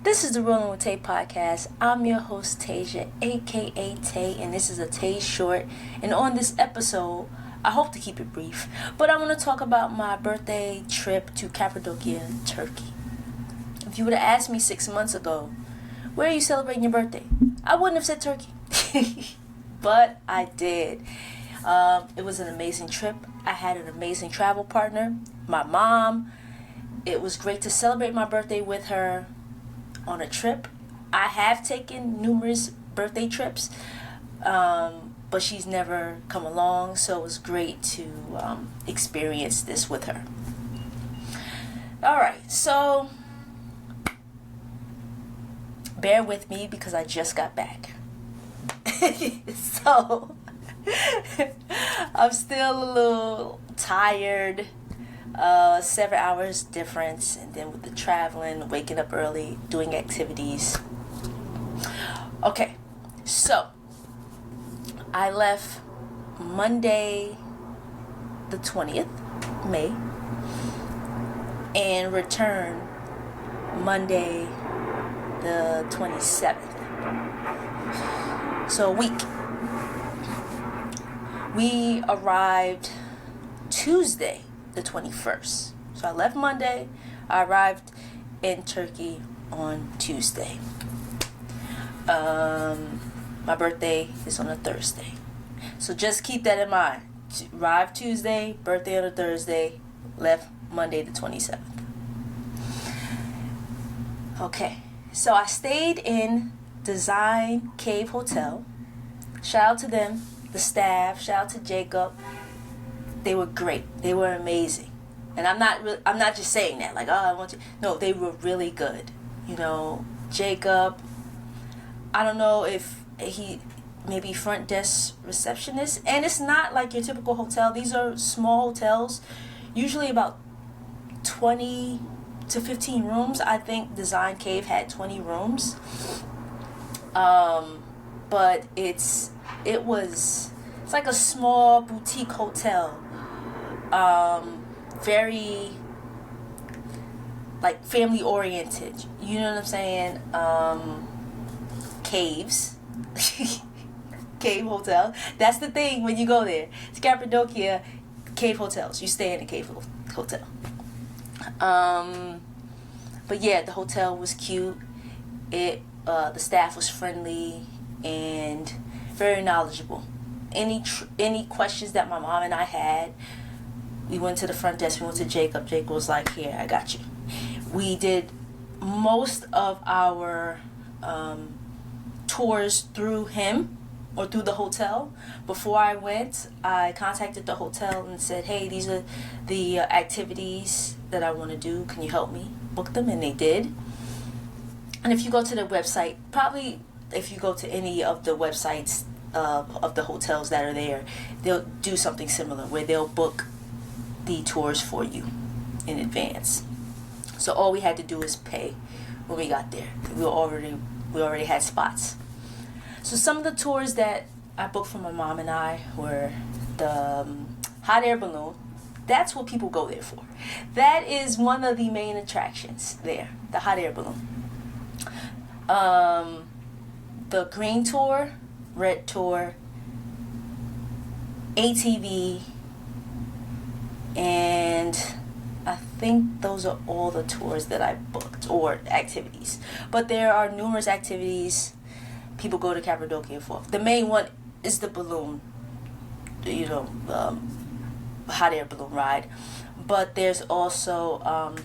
This is the Rolling with Tay podcast. I'm your host, Tasia, aka Tay, and this is a Tay Short. And on this episode, I hope to keep it brief, but I'm going to talk about my birthday trip to Cappadocia, Turkey. If you would have asked me 6 months ago, where are you celebrating your birthday? I wouldn't have said Turkey, but I did. It was an amazing trip. I had an amazing travel partner, my mom. It was great to celebrate my birthday with her on a trip. I have taken numerous birthday trips, but she's never come along, so it was great to experience this with her. Alright, so bear with me because I just got back. So I'm still a little tired. 7 hours difference, and then with the traveling, waking up early, doing activities. Okay, so I left Monday the 20th May and returned Monday the 27th. So a week. We arrived Tuesday the 21st. So I left Monday. I arrived in Turkey on Tuesday. My birthday is on a Thursday. So just keep that in mind. Arrived Tuesday, birthday on a Thursday, left Monday the 27th. Okay, so I stayed in Design Cave Hotel. Shout out to them, the staff. Shout out to Jacob. They were great. They were amazing. And I'm not just saying that like, oh, I want you. No, they were really good. You know, Jacob, I don't know if he maybe front desk receptionist, and it's not like your typical hotel. These are small hotels, usually about 20 to 15 rooms. I think Design Cave had 20 rooms. But it's like a small boutique hotel. Very like family oriented, you know what I'm saying? Caves. Cave hotel. That's the thing when you go there. It's Cappadocia, cave hotels. You stay in a cave hotel. But yeah, the hotel was cute. The staff was friendly and very knowledgeable. Any questions that my mom and I had, we went to the front desk. We went to Jacob. Jacob was like, here, I got you. We did most of our tours through him or through the hotel. Before I went, I contacted the hotel and said, hey, these are the activities that I want to do. Can you help me book them? And they did. And if you go to the website, probably if you go to any of the websites of the hotels that are there, they'll do something similar where they'll book the tours for you in advance. So all we had to do is pay when we got there. We already had spots. So some of the tours that I booked for my mom and I were the hot air balloon. That's what people go there for. That is one of the main attractions there, the hot air balloon. The green tour, red tour, ATV, and I think those are all the tours that I booked, or activities. But there are numerous activities people go to Cappadocia for. The main one is the balloon, hot air balloon ride. But there's also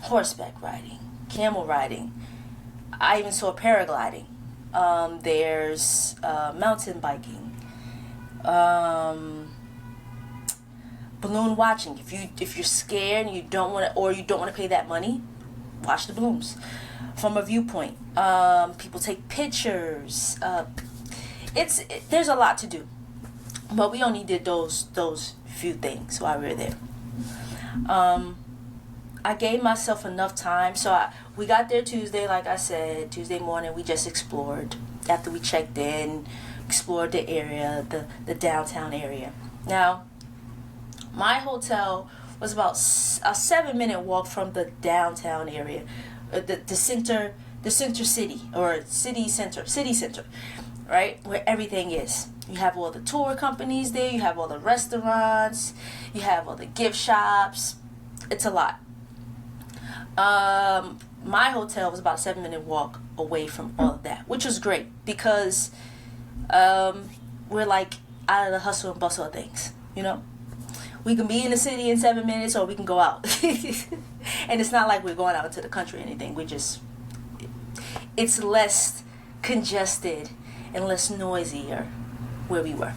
horseback riding, camel riding. I even saw paragliding. There's mountain biking. Balloon watching. If you're scared and you don't want to pay that money, watch the balloons from a viewpoint. People take pictures. There's a lot to do, but we only did those few things while we were there. I gave myself enough time, so we got there Tuesday, like I said. Tuesday morning we just explored. After we checked in, explored the area, the downtown area. Now, my hotel was about a 7-minute walk from the downtown area, the center the center city, or city center, right? Where everything is. You have all the tour companies there, you have all the restaurants, you have all the gift shops. It's a lot. My hotel was about a 7-minute walk away from all of that, which was great because we're like out of the hustle and bustle of things, you know? We can be in the city in 7 minutes, or we can go out. And it's not like we're going out into the country or anything. It's less congested and less noisier where we were.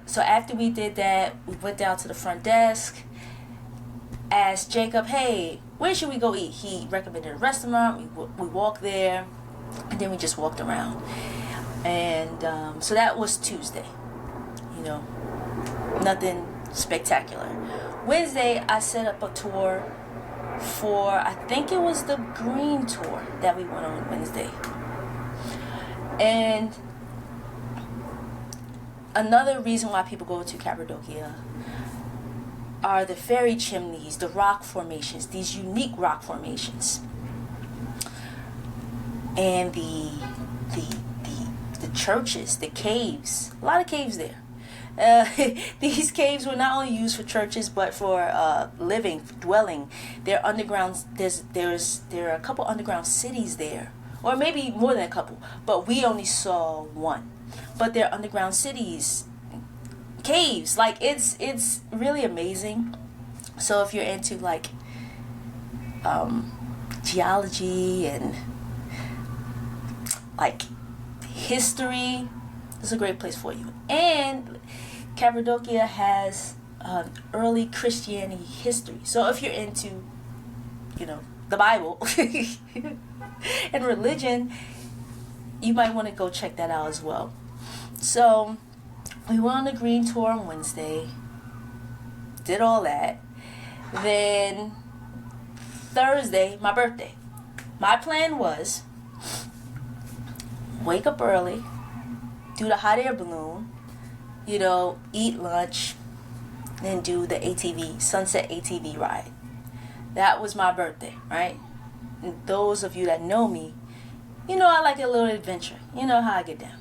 So after we did that, we went down to the front desk, asked Jacob, hey, where should we go eat? He recommended a restaurant. We walked there, and then we just walked around. And so that was Tuesday. You know, nothing spectacular. Wednesday, I set up a tour for, I think it was the green tour that we went on Wednesday. And another reason why people go to Cappadocia are the fairy chimneys, the rock formations, these unique rock formations, and the churches, the caves. A lot of caves there. These caves were not only used for churches but for living, dwelling. They're underground. There are a couple underground cities there, or maybe more than a couple, but we only saw one. But they're underground cities, caves. Like it's really amazing. So if you're into like geology and like history, it's a great place for you. And Cappadocia has early Christianity history. So if you're into, you know, the Bible and religion, you might want to go check that out as well. So we went on the green tour on Wednesday, did all that. Then Thursday, my birthday. My plan was wake up early, do the hot air balloon, you know, eat lunch, then do the ATV, sunset ATV ride. That was my birthday, right? And those of you that know me, you know I like a little adventure. You know how I get down.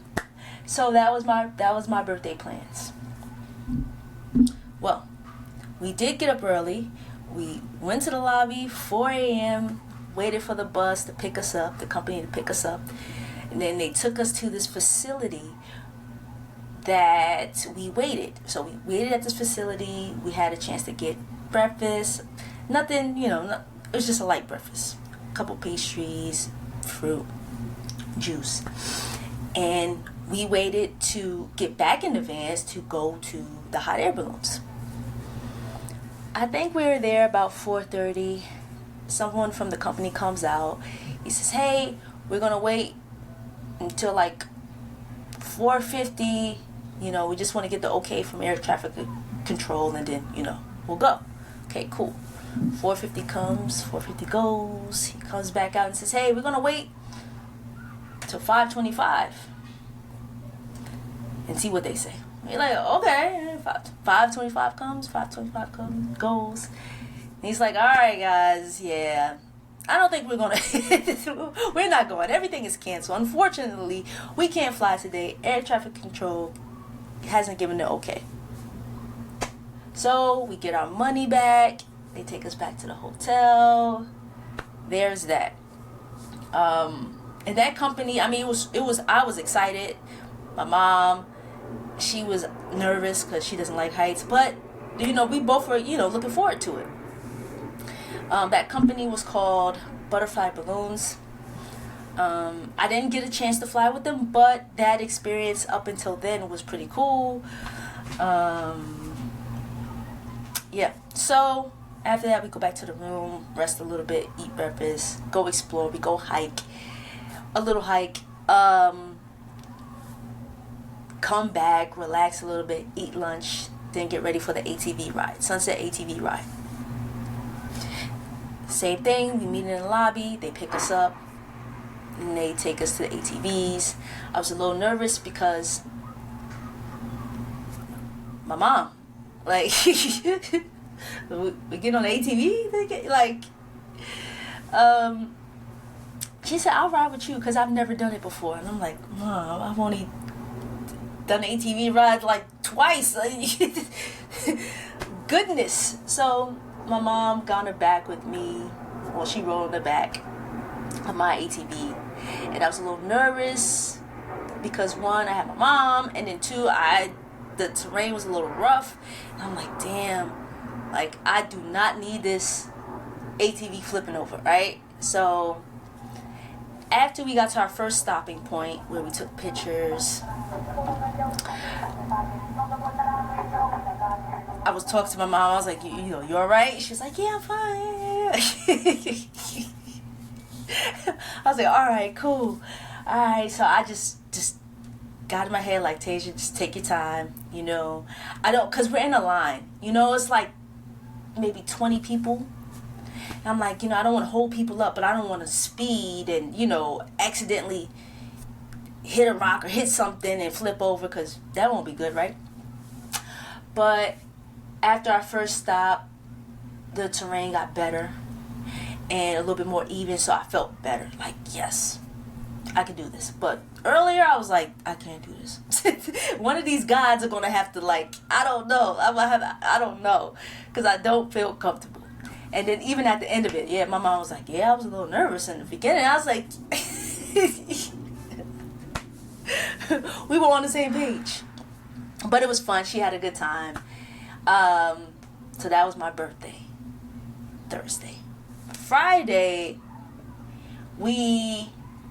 So that was my birthday plans. Well, we did get up early. We went to the lobby, 4 a.m., waited for the bus to pick us up, the company to pick us up. And then they took us to this facility that we waited. So we waited at this facility. We had a chance to get breakfast. Nothing, you know, it was just a light breakfast. A couple pastries, fruit, juice. And we waited to get back in the vans to go to the hot air balloons. I think we were there about 4:30. Someone from the company comes out. He says, hey, we're going to wait until like 4:50. You know, we just want to get the okay from air traffic control, and then, you know, we'll go. Okay, cool. 4:50 comes, 4:50 goes. He comes back out and says, hey, we're going to wait till 5:25 and see what they say. You're like, okay. 5:25 comes, 5:25 comes, goes. And he's like, all right, guys, yeah, I don't think we're going to, we're not going. Everything is canceled. Unfortunately, we can't fly today. Air traffic control hasn't given the okay. So we get our money back. They take us back to the hotel. There's that. And that company, I mean, I was excited. My mom, she was nervous because she doesn't like heights, but, you know, we both were, you know, looking forward to it. That company was called Butterfly Balloons. I didn't get a chance to fly with them, but that experience up until then was pretty cool. Yeah, so after that, we go back to the room, rest a little bit, eat breakfast, go explore, we go hike, a little hike, come back, relax a little bit, eat lunch, then get ready for the ATV ride, sunset ATV ride. Same thing, we meet in the lobby, they pick us up, and they take us to the ATVs. I was a little nervous because my mom, like, we get on the ATV, they get, like, she said, I'll ride with you because I've never done it before. And I'm like, Mom, I've only done an ATV ride like twice. Goodness. So my mom got on the back with me. Well, she rode on the back of my ATV. And I was a little nervous because one, I had my mom, and then two, the terrain was a little rough. And I'm like, damn, like I do not need this ATV flipping over, right? So after we got to our first stopping point where we took pictures, I was talking to my mom. I was like, you all right? She was like, yeah, I'm fine. I was like, all right, cool. All right, so I just got in my head like, Tasia, just take your time, I don't, because we're in a line, it's like maybe 20 people. And I'm like, I don't want to hold people up, but I don't want to speed and, accidentally hit a rock or hit something and flip over, because that won't be good, right? But after our first stop, the terrain got better and a little bit more even, so I felt better. Like, yes, I can do this. But earlier, I was like, I can't do this. One of these guys are going to have to, like, I don't know. I don't know, because I don't feel comfortable. And then even at the end of it, my mom was like, I was a little nervous in the beginning. I was like, we were on the same page. But it was fun. She had a good time. So that was my birthday, Thursday. Friday, we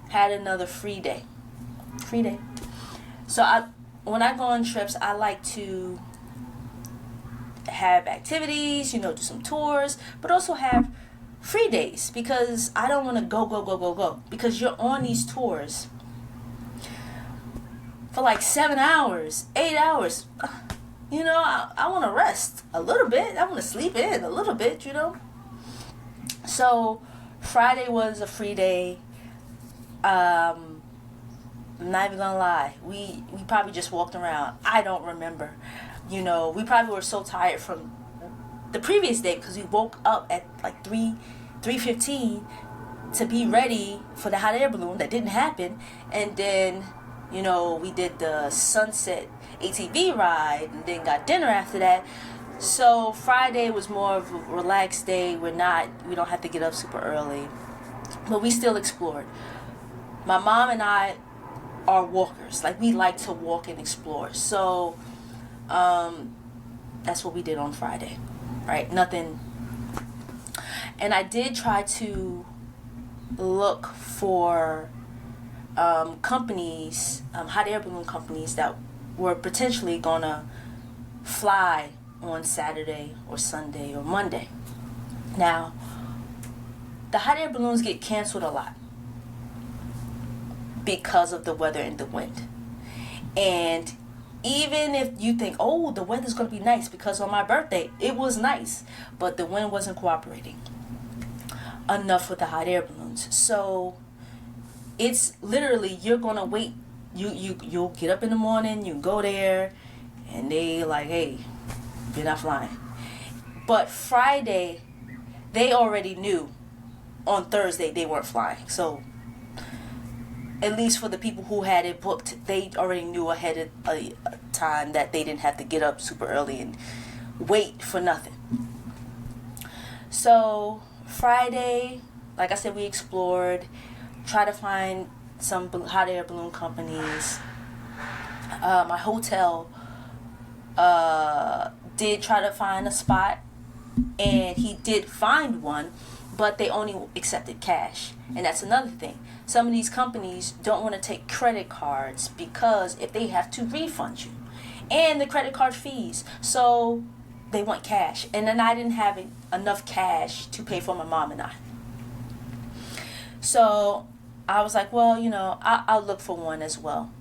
had another free day. So when I go on trips, I like to have activities, do some tours, but also have free days, because I don't want to go, because you're on these tours for like 7 hours, 8 hours. I want to rest a little bit. I want to sleep in a little bit, So Friday was a free day. I'm not even gonna lie. We probably just walked around. I don't remember. We probably were so tired from the previous day, because we woke up at like 3:15 to be ready for the hot air balloon that didn't happen. And then, we did the sunset ATV ride and then got dinner after that. So Friday was more of a relaxed day. We don't have to get up super early, but we still explored. My mom and I are walkers. Like, we like to walk and explore. So that's what we did on Friday, right? Nothing. And I did try to look for companies, hot air balloon companies that were potentially gonna fly on Saturday or Sunday or Monday. Now, the hot air balloons get canceled a lot because of the weather and the wind. And even if you think, the weather's going to be nice, because on my birthday, it was nice, but the wind wasn't cooperating enough with the hot air balloons. So it's literally, you're going to wait. You'll get up in the morning, you go there, and they like, hey, you're not flying. But Friday, they already knew on Thursday they weren't flying. So at least for the people who had it booked, they already knew ahead of time that they didn't have to get up super early and wait for nothing. So Friday, like I said, we explored, tried to find some hot air balloon companies. My hotel did try to find a spot, and he did find one, but they only accepted cash. And that's another thing. Some of these companies don't want to take credit cards, because if they have to refund you and the credit card fees, so they want cash. And then I didn't have enough cash to pay for my mom and I. So I was like, well, I'll look for one as well.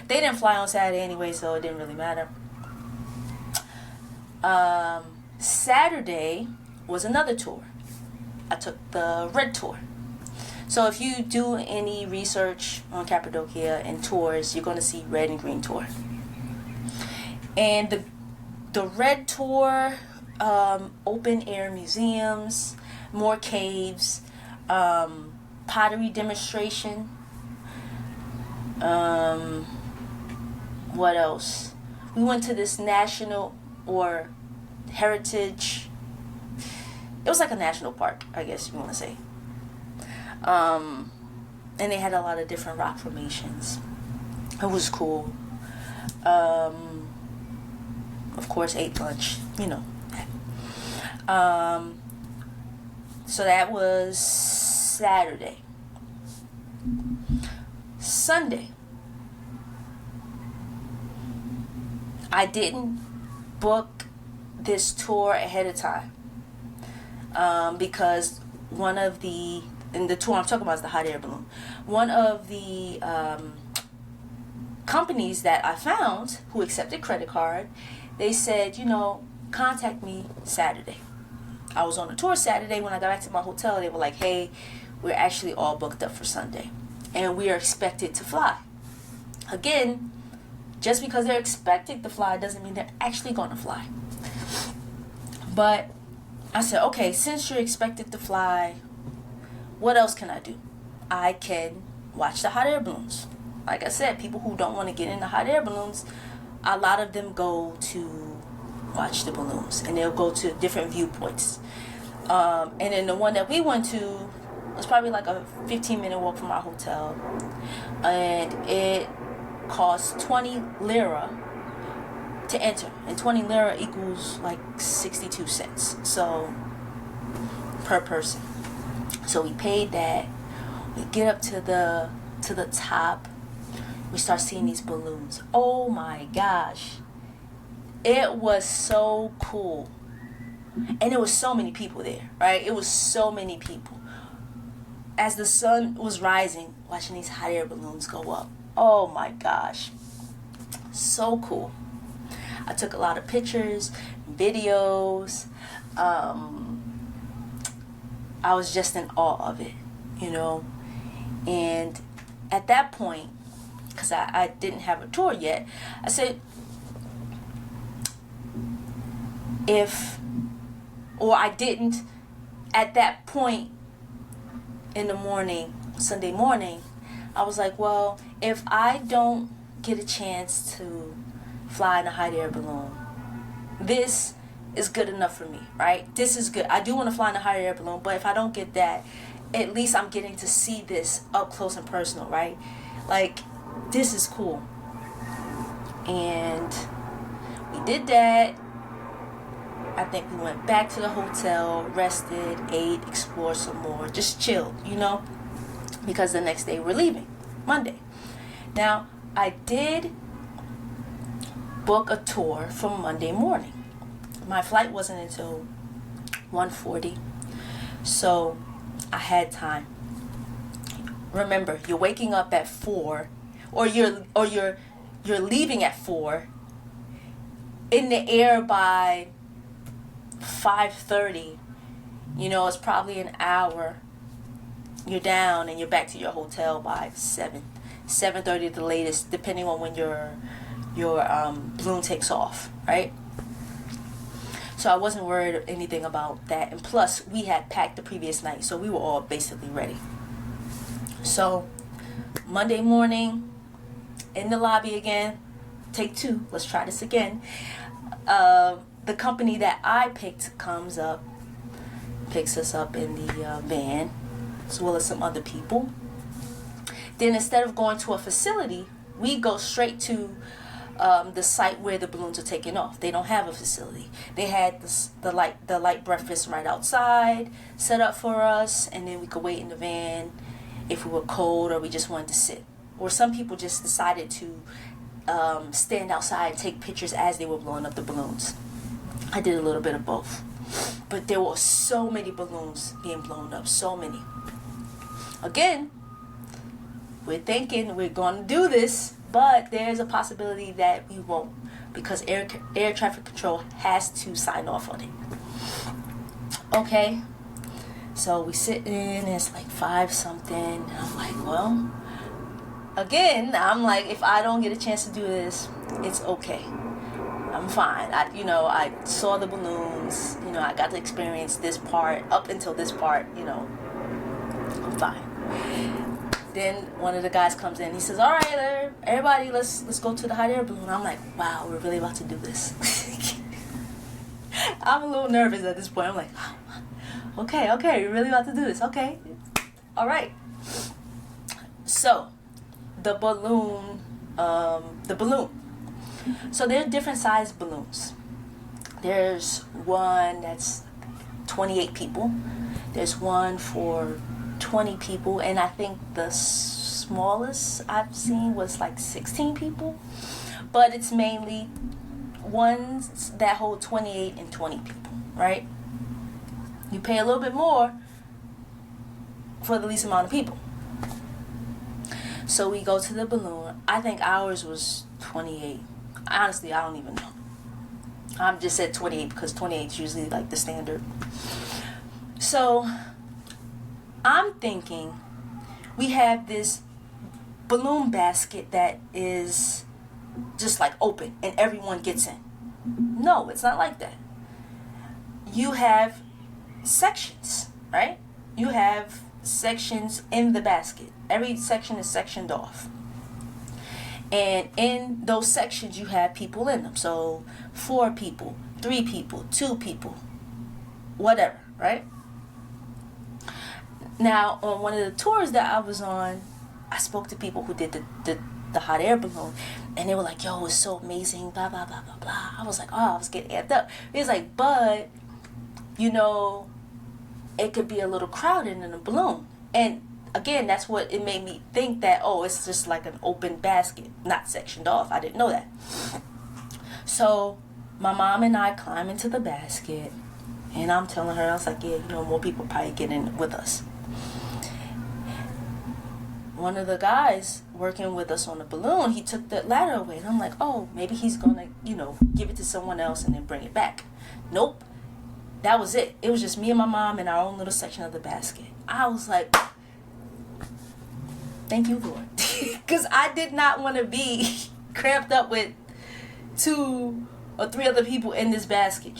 They didn't fly on Saturday anyway, so it didn't really matter. Saturday was another tour. I took the red tour. So if you do any research on Cappadocia and tours, you're going to see red and green tour. And the red tour, open air museums, more caves, pottery demonstration. What else? We went to this national or heritage. It was like a national park, I guess you want to say. And they had a lot of different rock formations. It was cool. Of course, ate lunch, you know. So that was Saturday. Sunday, I didn't book this tour ahead of time because one of the, and the tour I'm talking about is the hot air balloon. One of the companies that I found who accepted credit card, they said, you know, contact me Saturday. I was on a tour Saturday. When I got back to my hotel, they were like, hey, we're actually all booked up for Sunday, and we are expected to fly. Again, just because they're expected to fly doesn't mean they're actually going to fly. But I said, okay, since you're expected to fly, what else can I do? I can watch the hot air balloons. Like I said, people who don't want to get in the hot air balloons, a lot of them go to watch the balloons, and they'll go to different viewpoints. And then the one that we went to was probably like a 15-minute walk from our hotel, and it cost 20 lira to enter, and 20 lira equals like 62 cents, so per person. So we paid that. We get up to the top. We start seeing these balloons. Oh my gosh, it was so cool. And there was so many people there, right? It was so many people. As the sun was rising, watching these hot air balloons go up. Oh my gosh, so cool. I took a lot of pictures, videos. I was just in awe of it, you know. And at that point, because I didn't have a tour yet, I said, I didn't at that point in the morning, Sunday morning, I was like, well, if I don't get a chance to fly in a hot air balloon, this is good enough for me, right? This is good. I do want to fly in a hot air balloon, but if I don't get that, at least I'm getting to see this up close and personal, right? Like, this is cool. And we did that. I think we went back to the hotel, rested, ate, explored some more, just chilled, you know, because the next day we're leaving, Monday. Now, I did book a tour for Monday morning. My flight wasn't until 1:40, so I had time. Remember, you're waking up at 4, or you're leaving at 4, in the air by 5:30. You know, it's probably an hour. You're down and you're back to your hotel by 7:30 at the latest, depending on when your balloon takes off, right? So I wasn't worried anything about that. And plus, we had packed the previous night, so we were all basically ready. So Monday morning, in the lobby again, take 2, let's try this again. The company that I picked comes up, picks us up in the van, as well as some other people. Then instead of going to a facility, we go straight to the site where the balloons are taking off. They don't have a facility. They had the light breakfast right outside set up for us, and then we could wait in the van if we were cold or we just wanted to sit. Or some people just decided to stand outside and take pictures as they were blowing up the balloons. I did a little bit of both. But there were so many balloons being blown up, so many. Again, we're thinking we're going to do this, but there's a possibility that we won't, because air traffic control has to sign off on it. Okay, so we sit in, it's like 5 something, and I'm like, well, again, I'm like, if I don't get a chance to do this, it's okay. I'm fine. I saw the balloons, I got to experience this part, up until this part, I'm fine. Then one of the guys comes in. He says, "All right, everybody, let's go to the hot air balloon." I'm like, "Wow, we're really about to do this." I'm a little nervous at this point. I'm like, okay, we're really about to do this. Okay, all right. So, the balloon. So there are different sized balloons. There's one that's 28 people. There's one for 20 people, and I think the smallest I've seen was like 16 people. But it's mainly ones that hold 28 and 20 people, right? You pay a little bit more for the least amount of people. So we go to the balloon. I think ours was 28. Honestly, I don't even know. I'm just said 28 because 28 is usually like the standard. So I'm thinking we have this balloon basket that is just like open and everyone gets in. No, it's not like that. You have sections, right? You have sections in the basket. Every section is sectioned off. And in those sections you have people in them. So 4 people, 3 people, 2 people, whatever, right? Now, on one of the tours that I was on, I spoke to people who did the hot air balloon, and they were like, "Yo, it's so amazing, blah, blah, blah, blah, blah." I was like, I was getting amped up. He was like, "But, it could be a little crowded in a balloon." And again, that's what it made me think that, it's just like an open basket, not sectioned off. I didn't know that. So my mom and I climb into the basket, and I'm telling her, I was like, yeah, more people probably get in with us. One of the guys working with us on the balloon, he took the ladder away, and I'm like, maybe he's gonna, give it to someone else and then bring it back. Nope. That was it. It was just me and my mom in our own little section of the basket. I was like, thank you, Lord. Because I did not want to be cramped up with 2 or 3 other people in this basket,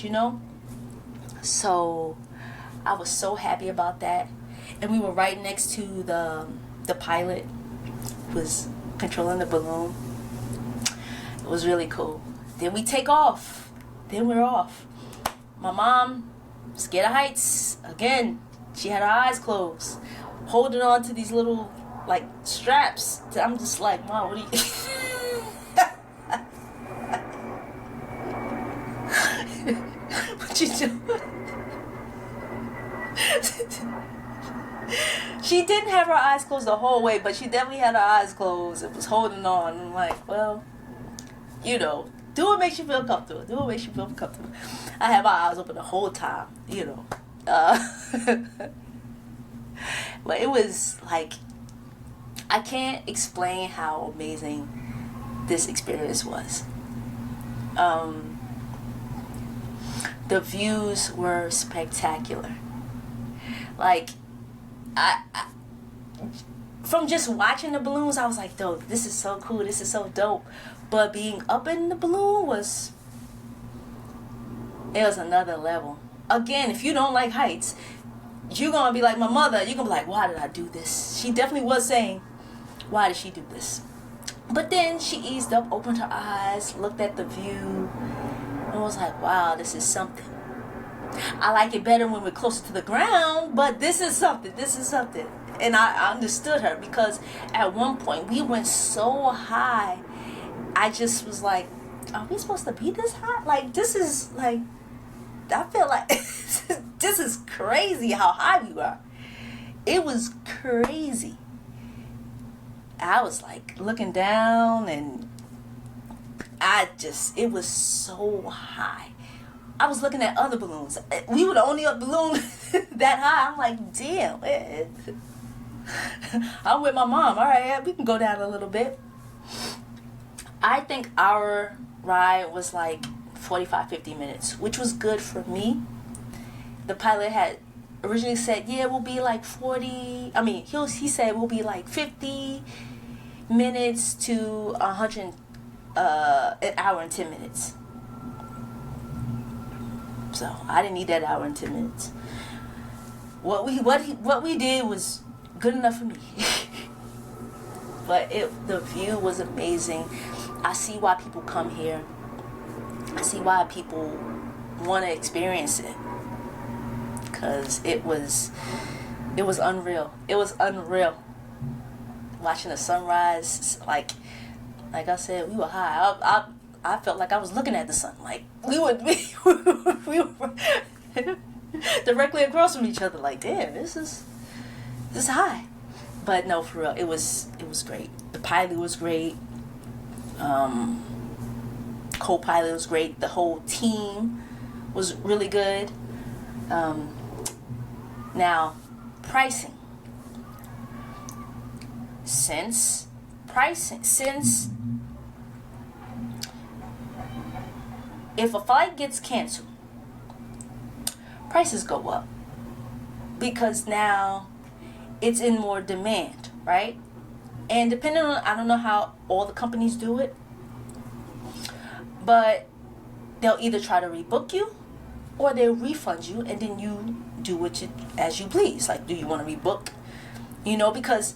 So I was so happy about that. And we were right next to the pilot who was controlling the balloon. It was really cool. Then we take off. Then we're off. My mom, scared of heights. Again, she had her eyes closed, holding on to these little straps. I'm just like, Mom, what are you? What you doing? She didn't have her eyes closed the whole way, but she definitely had her eyes closed and was holding on. I'm like, well, do what makes you feel comfortable. Do what makes you feel comfortable. I had my eyes open the whole time, But it was like, I can't explain how amazing this experience was. The views were spectacular. I from just watching the balloons, I was like, "Dope, this is so cool. This is so dope." But being up in the balloon was another level. Again, if you don't like heights, you're gonna be like my mother. You're gonna be like, "Why did I do this?" She definitely was saying, "Why did she do this?" But then she eased up, opened her eyes, looked at the view, and was like, "Wow, this is something." I like it better when we're closer to the ground, but this is something. And I understood her, because at one point we went so high, I just was like, are we supposed to be this high? This is I feel like this is crazy how high we were. It was crazy. I was looking down, and it was so high. I was looking at other balloons. We were the only balloon that high. I'm like, damn. I'm with my mom. All right, yeah, we can go down a little bit. I think our ride was 45-50 minutes, which was good for me. The pilot had originally said, yeah, we'll be 40. I mean, he said we'll be 50 minutes to 100, an hour and 10 minutes. So I didn't need that hour and 10 minutes. What we did was good enough for me. But the view was amazing. I see why people come here. I see why people want to experience it, because it was unreal. It was unreal. Watching the sunrise, like I said, we were high. I felt like I was looking at the sun. Like we were directly across from each other. Like, damn, this is high. But no, for real, it was great. The pilot was great. Co-pilot was great. The whole team was really good. Now, pricing. Since if a flight gets canceled, prices go up, because now it's in more demand, right? And depending on, I don't know how all the companies do it, but they'll either try to rebook you or they'll refund you, and then you do it as you please. Like, do you want to rebook? Because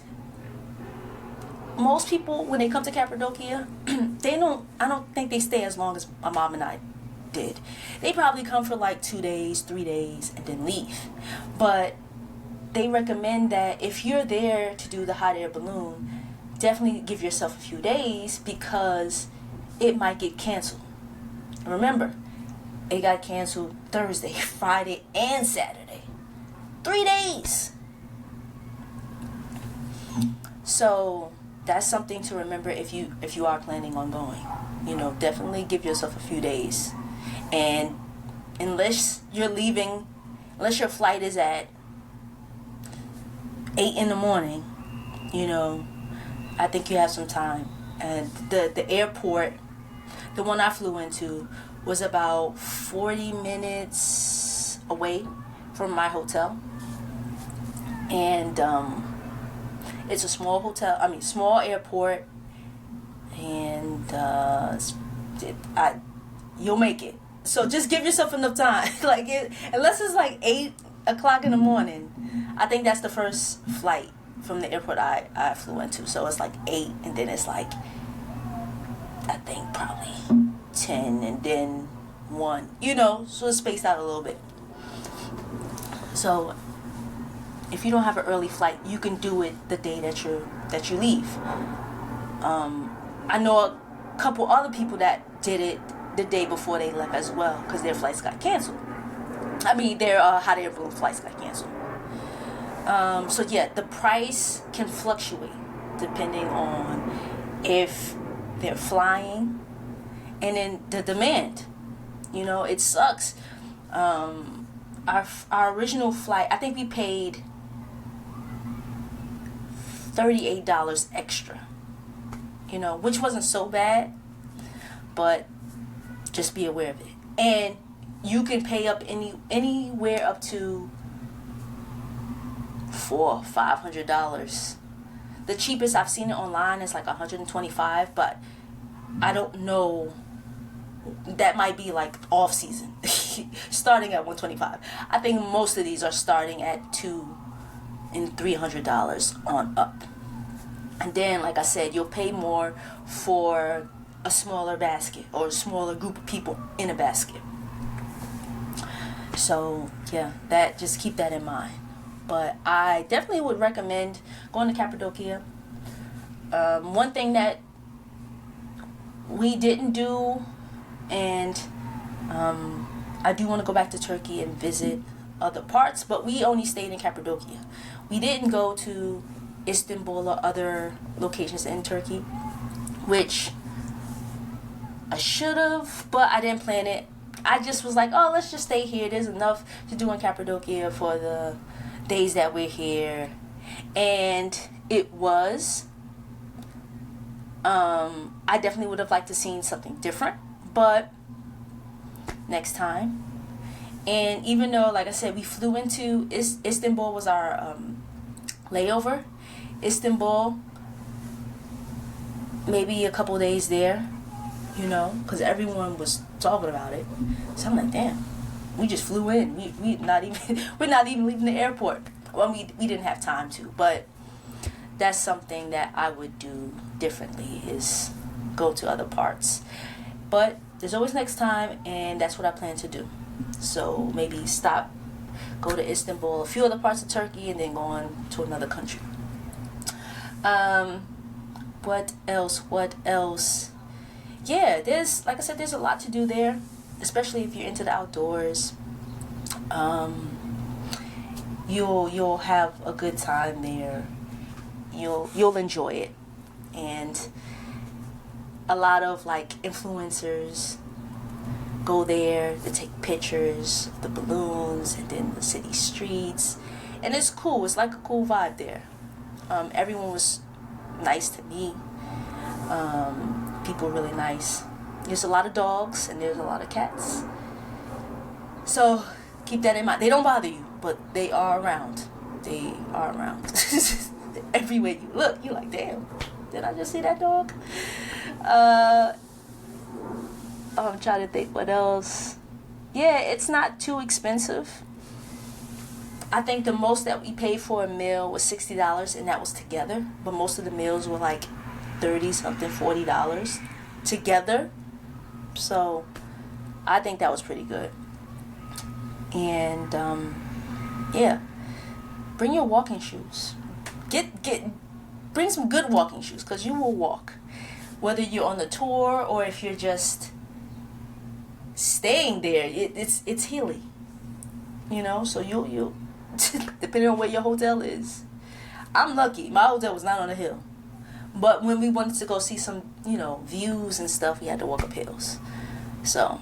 most people, when they come to Cappadocia, I don't think they stay as long as my mom and I did. They probably come for like 2 days, 3 days, and then leave. But they recommend that if you're there to do the hot air balloon, definitely give yourself a few days, because it might get canceled. Remember, it got canceled Thursday, Friday, and Saturday. 3 days. So that's something to remember if you are planning on going. Definitely give yourself a few days. And unless your flight is at 8 in the morning, I think you have some time. And the airport, the one I flew into, was about 40 minutes away from my hotel. And it's a small airport, and you'll make it. So just give yourself enough time. Unless it's like 8 o'clock in the morning, I think that's the first flight from the airport I flew into. So it's like 8, and then it's like, I think probably 10, and then 1. So it's spaced out a little bit. So if you don't have an early flight, you can do it the day that you leave. I know a couple other people that did it the day before they left as well, because their flights got canceled. Their hot air balloon flights got canceled. So yeah, the price can fluctuate depending on if they're flying, and then the demand. It sucks. Our original flight, I think we paid $38 extra, which wasn't so bad, but just be aware of it. And you can pay up anywhere up to $400-$500. The cheapest I've seen it online is like $125, but I don't know. That might be like off season, starting at $125. I think most of these are starting at $200 and $300 on up. And then, like I said, you'll pay more for a smaller basket or a smaller group of people in a basket. So yeah, just keep that in mind. But I definitely would recommend going to Cappadocia. One thing that we didn't do, and I do want to go back to Turkey and visit other parts, but we only stayed in Cappadocia. We didn't go to Istanbul or other locations in Turkey, which I should have, but I didn't plan it. I just was like, oh, let's just stay here. There's enough to do in Cappadocia for the days that we're here. And it was. I definitely would have liked to seen something different, but next time. And even though, like I said, we flew into Istanbul was our layover. Istanbul, maybe a couple days there, because everyone was talking about it. So I'm like, damn, we just flew in. We're not even leaving the airport. Well, we didn't have time to, but that's something that I would do differently, is go to other parts. But there's always next time, and that's what I plan to do. So maybe stop, go to Istanbul, a few other parts of Turkey, and then go on to another country. What else? Yeah, there's, like I said, there's a lot to do there, especially if you're into the outdoors. You'll have a good time there. You'll enjoy it. And a lot of like influencers go there to take pictures of the balloons and then the city streets, and it's cool. It's like a cool vibe there. Everyone was nice to me. People really nice. There's a lot of dogs and there's a lot of cats, so keep that in mind. They don't bother you, but they are around. Everywhere you look, you're like, damn, did I just see that dog? I'm trying to think what else. Yeah, it's not too expensive. I think the most that we paid for a meal was $60, and that was together. But most of the meals were like $30-something, $40 together. So I think that was pretty good. And yeah, bring your walking shoes. Bring some good walking shoes, because you will walk, whether you're on the tour or if you're just staying there. It's hilly, so you depending on where your hotel is. I'm lucky, my hotel was not on a hill, but when we wanted to go see some views and stuff, we had to walk up hills. So,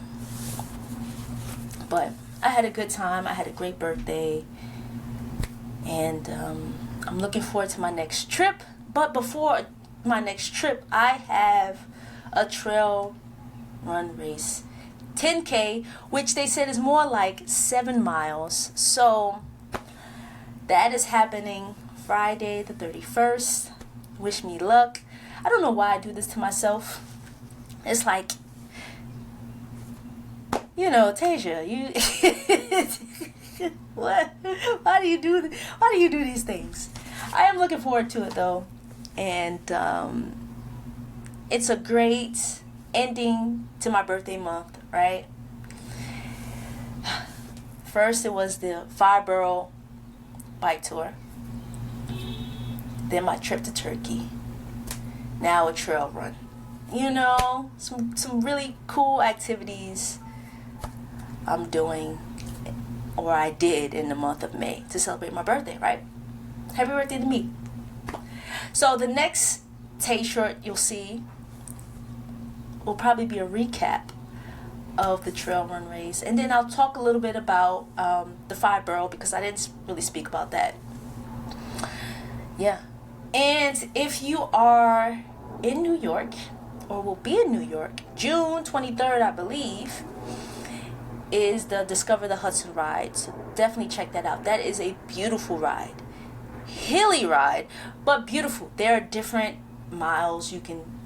but I had a good time. I had a great birthday, and I'm looking forward to my next trip. But before my next trip, I have a trail run race, 10K, which they said is more like 7 miles. So that is happening Friday the 31st. Wish me luck. I don't know why I do this to myself. It's like, Tasia, you what? Why do you do these things? I am looking forward to it though, and it's a great ending to my birthday month, right? First, it was the 5-borough bike tour. Then my trip to Turkey. Now a trail run. Some really cool activities I'm doing, or I did, in the month of May to celebrate my birthday, right? Happy birthday to me. So the next Tay short you'll see will probably be a recap of the trail run race, and then I'll talk a little bit about the 5-borough, because I didn't really speak about that. Yeah. And if you are in New York, or will be in New York, June 23rd, I believe, is the Discover the Hudson ride. So definitely check that out. That is a beautiful ride. Hilly ride, but beautiful. There are different miles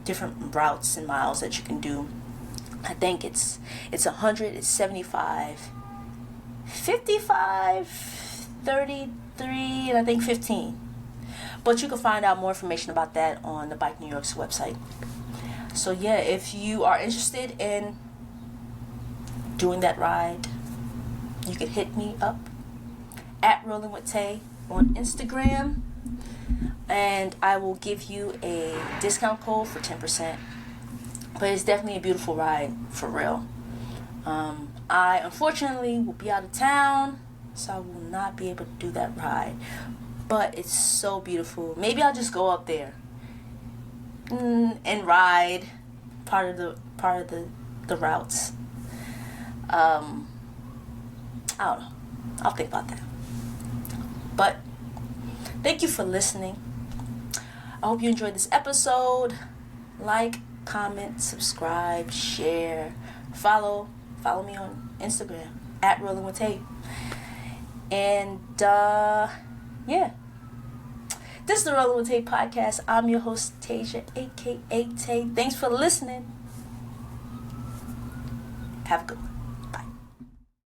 different routes and miles that you can do. I think it's 100, it's 75, 55, 33, and I think 15. But you can find out more information about that on the Bike New York's website. So yeah, if you are interested in doing that ride, you can hit me up at Rolling with Tay on Instagram, and I will give you a discount code for 10%. But it's definitely a beautiful ride, for real. I unfortunately will be out of town, so I will not be able to do that ride. But it's so beautiful. Maybe I'll just go up there and ride part of the routes. I don't know. I'll think about that. But thank you for listening. I hope you enjoyed this episode. Like, comment, subscribe, share, follow me on Instagram at Rolling with Tay. And yeah, this is the Rolling with Tay podcast. I'm your host, Tasia, aka Tay. Thanks for listening. Have a good one.